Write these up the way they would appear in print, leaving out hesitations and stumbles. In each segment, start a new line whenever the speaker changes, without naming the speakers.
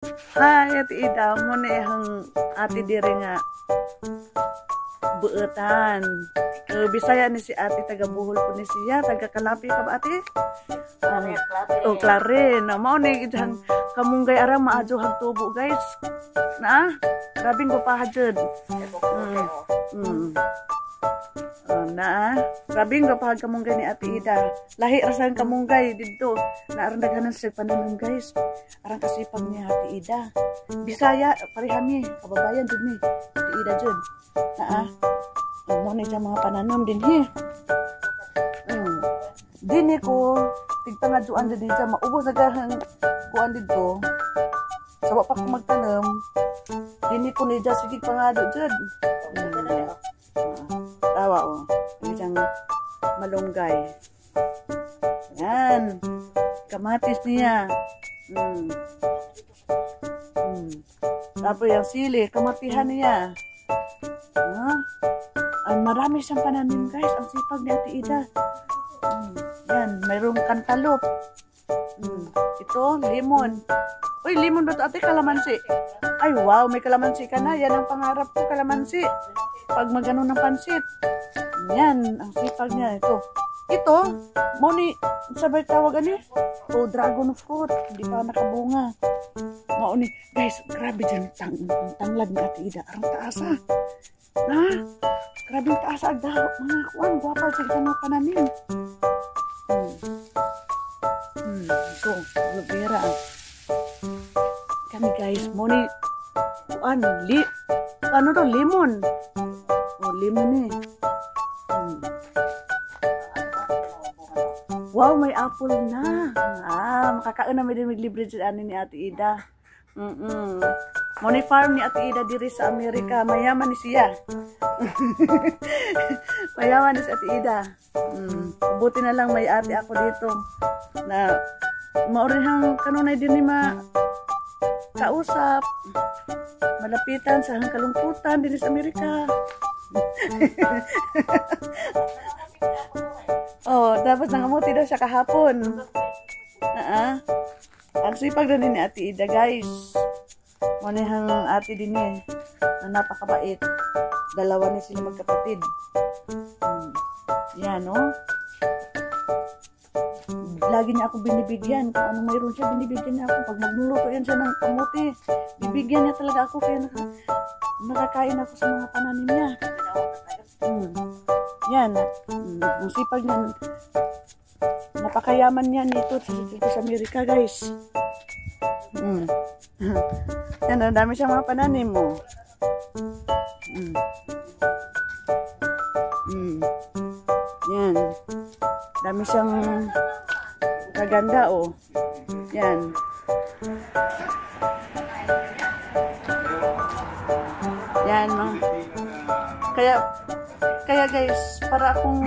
Hi, Ate Ida. Muna yung ate diri nga buetan. Bisaya ni si ate, taga Buhol po ni siya. Taga Kalapi ka ba ate? Clarin. Mao ni idang kamunggay arang maadyo hagtubo guys. Na? Grabing ko pa hadjud. Na, grabing ko pa kamunggay ni Ate Ida. Lahi rasan kamunggay dito. Naaran daghanan sa pananong guys. Arang kasipag ni Ate Ida. Bisaya parihami, kababayan jud mi. Ate Ida jud. Na, mo ni mga pananom din he. Dini ko tigtangadjuan jud din sa maubos agahang kuan dito. Sa wa pa ko magtanom. Dini ko ni ja sige pangado jud. Tawa o. Isang malunggay. Yan. Kamatis niya. Tapos yung sili, kamatihan niya. Marami siyang pananim guys. Ang sipag ni Ate Ida. Yan. Mayroong kantalop. Ito, lemon. Uy, lemon ba ito ate? Kalamansi. Ay, wow. May kalamansi ka na. Yan ang pangarap ko, kalamansi. Pag magano ng pansit. Yan, ang sipag niya. Ito, moni, sabay tawagan niya. Dragon fruit. Hindi pa nakabunga. Mauni, guys, grabe dyan. Tanglad ng Ate Ida. Arang taas ha. Ha? Grabe yung taas agda. Mga kuwan, guwapa sa kita mga pananim. Ito, lubera. Kami guys, moni, kuwan, ano to, lemon. Lemon eh. Wow, may apple na. Makakaon na may din maglibre dyan ni Ate Ida. Money farm ni Ate Ida diri sa Amerika. Mayaman ni siya. Mayaman ni si Ate Ida. Buti na lang may ate ako dito. Na maurihang kanunay din ni kausap. Malapitan sa kalungkutan din sa Amerika. Tapos nangamuti daw siya kahapon. Ang sipag na din ni Ate Ida guys. Manihang ate din eh. Na napakabait. Dalawa ni sila magkapatid. Yan Lagi niya ako binibigyan. Kung anong mayroon siya, binibigyan niya ako. Pag magluluto yan siya ng kamuti, bibigyan niya talaga ako. Kaya nakakain ako sa mga pananim niya. Yan. Ang sipag niya. Napakayaman niya nito sa Amerika guys. Yan, ang dami siyang mga pananim mo. Yan. Dami siyang kaganda Yan. Yan Kaya guys, para akong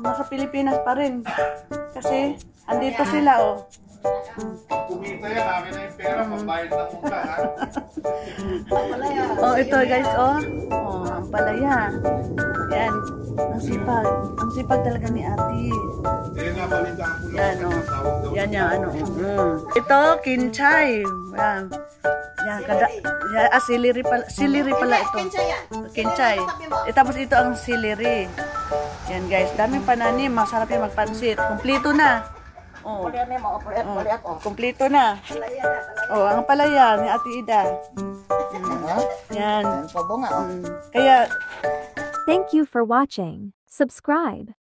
nasa Pilipinas pa rin. Kasi andito sila
Kumita yan, namin na yung pera, pambayad ng mungka, ha?
Ito guys, ang palaya. Yan, ang sipag talaga ni ate. Yan, Ito, kinchay. Celery pala ito. Kinchay. Tapos ito ang celery. Yan guys, daming pananim, masarap yung magpansit. Kumpleto na. Kumpleto na. Ang palaya ni Ate Ida. Yan. Kaya
thank you for watching. Subscribe.